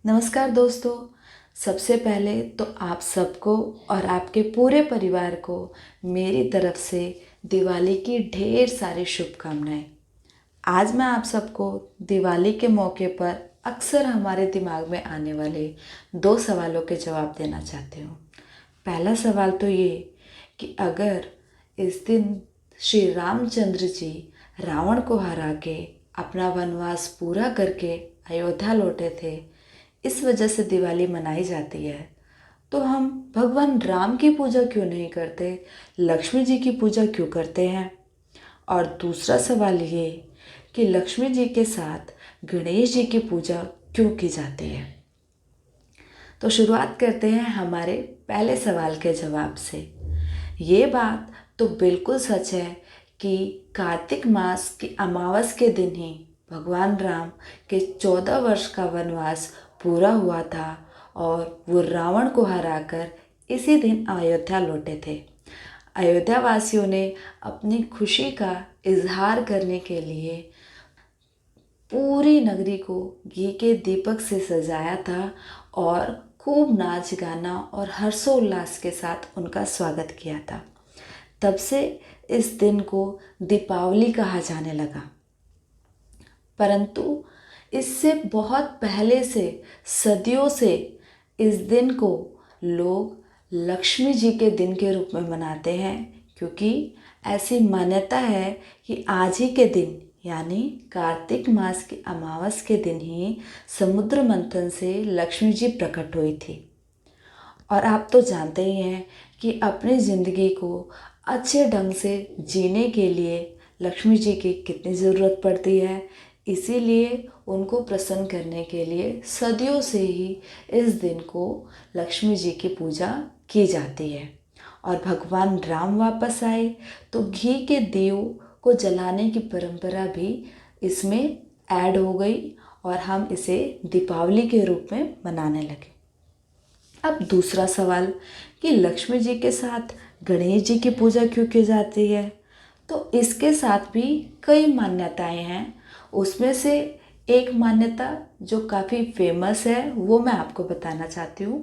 नमस्कार दोस्तों। सबसे पहले तो आप सबको और आपके पूरे परिवार को मेरी तरफ से दिवाली की ढेर सारी शुभकामनाएं। आज मैं आप सबको दिवाली के मौके पर अक्सर हमारे दिमाग में आने वाले दो सवालों के जवाब देना चाहती हूँ। पहला सवाल तो ये कि अगर इस दिन श्री रामचंद्र जी रावण को हरा के अपना वनवास पूरा करके अयोध्या लौटे थे, इस वजह से दिवाली मनाई जाती है, तो हम भगवान राम की पूजा क्यों नहीं करते, लक्ष्मी जी की पूजा क्यों करते हैं। और दूसरा सवाल ये कि लक्ष्मी जी के साथ गणेश जी की पूजा क्यों की जाती है। तो शुरुआत करते हैं हमारे पहले सवाल के जवाब से। ये बात तो बिल्कुल सच है कि कार्तिक मास की अमावस के दिन ही भगवान राम के 14 वर्ष का वनवास पूरा हुआ था और वो रावण को हराकर इसी दिन अयोध्या लौटे थे। अयोध्या वासियों ने अपनी खुशी का इजहार करने के लिए पूरी नगरी को घी के दीपक से सजाया था और खूब नाच गाना और हर्षोल्लास के साथ उनका स्वागत किया था। तब से इस दिन को दीपावली कहा जाने लगा। परंतु इससे बहुत पहले से, सदियों से इस दिन को लोग लक्ष्मी जी के दिन के रूप में मनाते हैं, क्योंकि ऐसी मान्यता है कि आज ही के दिन यानी कार्तिक मास की अमावस के दिन ही समुद्र मंथन से लक्ष्मी जी प्रकट हुई थी। और आप तो जानते ही हैं कि अपनी ज़िंदगी को अच्छे ढंग से जीने के लिए लक्ष्मी जी की कितनी ज़रूरत पड़ती है। इसीलिए उनको प्रसन्न करने के लिए सदियों से ही इस दिन को लक्ष्मी जी की पूजा की जाती है। और भगवान राम वापस आए तो घी के दीव को जलाने की परंपरा भी इसमें ऐड हो गई और हम इसे दीपावली के रूप में मनाने लगे। अब दूसरा सवाल कि लक्ष्मी जी के साथ गणेश जी की पूजा क्यों की जाती है, तो इसके साथ भी कई मान्यताएं हैं। उसमें से एक मान्यता जो काफ़ी फेमस है वो मैं आपको बताना चाहती हूँ।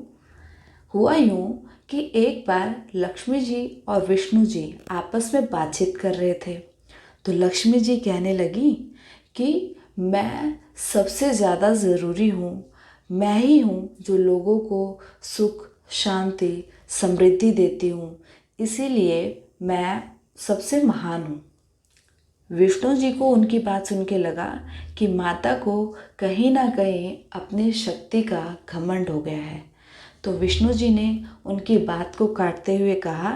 हुआ यूँ कि एक बार लक्ष्मी जी और विष्णु जी आपस में बातचीत कर रहे थे, तो लक्ष्मी जी कहने लगी कि मैं सबसे ज़्यादा ज़रूरी हूँ, मैं ही हूँ जो लोगों को सुख, शांति, समृद्धि देती हूँ, इसीलिए मैं सबसे महान हूँ। विष्णु जी को उनकी बात सुन के लगा कि माता को कहीं ना कहीं अपनी शक्ति का घमंड हो गया है। तो विष्णु जी ने उनकी बात को काटते हुए कहा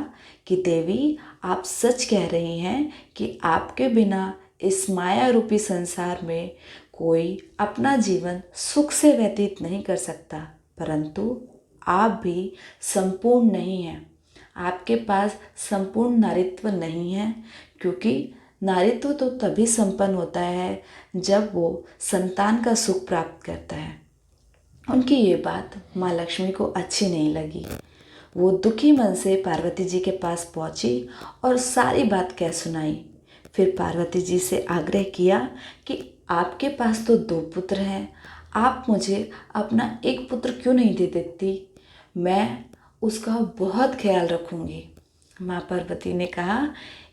कि देवी, आप सच कह रही हैं कि आपके बिना इस माया रूपी संसार में कोई अपना जीवन सुख से व्यतीत नहीं कर सकता, परंतु आप भी संपूर्ण नहीं हैं। आपके पास संपूर्ण नारीत्व नहीं है, क्योंकि नारीत्व तो तभी संपन्न होता है जब वो संतान का सुख प्राप्त करता है। उनकी ये बात माँ लक्ष्मी को अच्छी नहीं लगी। वो दुखी मन से पार्वती जी के पास पहुंची और सारी बात कह सुनाई। फिर पार्वती जी से आग्रह किया कि आपके पास तो 2 पुत्र हैं, आप मुझे अपना एक पुत्र क्यों नहीं दे देती, मैं उसका बहुत ख्याल रखूँगी। माँ पार्वती ने कहा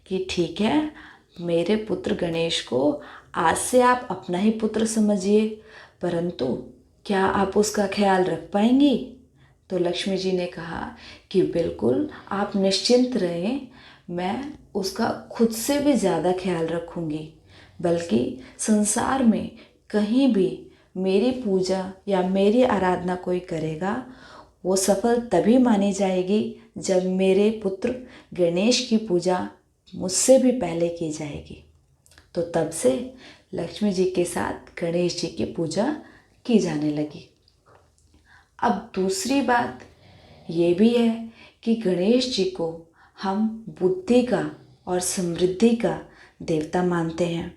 कि ठीक है, मेरे पुत्र गणेश को आज से आप अपना ही पुत्र समझिए, परंतु क्या आप उसका ख्याल रख पाएंगी। तो लक्ष्मी जी ने कहा कि बिल्कुल, आप निश्चिंत रहें, मैं उसका खुद से भी ज़्यादा ख्याल रखूँगी। बल्कि संसार में कहीं भी मेरी पूजा या मेरी आराधना कोई करेगा, वो सफल तभी मानी जाएगी जब मेरे पुत्र गणेश की पूजा मुझसे भी पहले की जाएगी। तो तब से लक्ष्मी जी के साथ गणेश जी की पूजा की जाने लगी। अब दूसरी बात ये भी है कि गणेश जी को हम बुद्धि का और समृद्धि का देवता मानते हैं।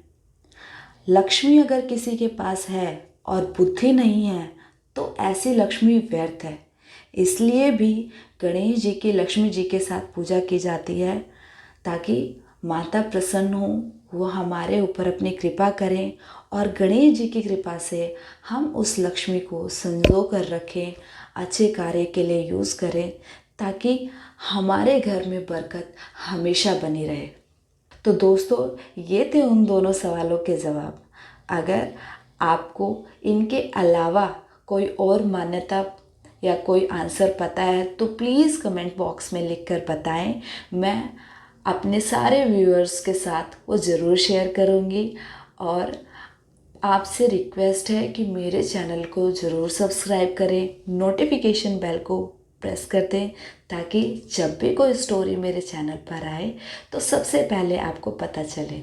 लक्ष्मी अगर किसी के पास है और बुद्धि नहीं है तो ऐसी लक्ष्मी व्यर्थ है। इसलिए भी गणेश जी की लक्ष्मी जी के साथ पूजा की जाती है, ताकि माता प्रसन्न हो, वो हमारे ऊपर अपनी कृपा करें और गणेश जी की कृपा से हम उस लक्ष्मी को संजो कर रखें, अच्छे कार्य के लिए यूज़ करें, ताकि हमारे घर में बरकत हमेशा बनी रहे। तो दोस्तों, ये थे उन दोनों सवालों के जवाब। अगर आपको इनके अलावा कोई और मान्यता या कोई आंसर पता है तो प्लीज़ कमेंट बॉक्स में लिख कर बताएं। मैं अपने सारे व्यूअर्स के साथ वो ज़रूर शेयर करूँगी। और आपसे रिक्वेस्ट है कि मेरे चैनल को ज़रूर सब्सक्राइब करें, नोटिफिकेशन बेल को प्रेस कर दें, ताकि जब भी कोई स्टोरी मेरे चैनल पर आए तो सबसे पहले आपको पता चले।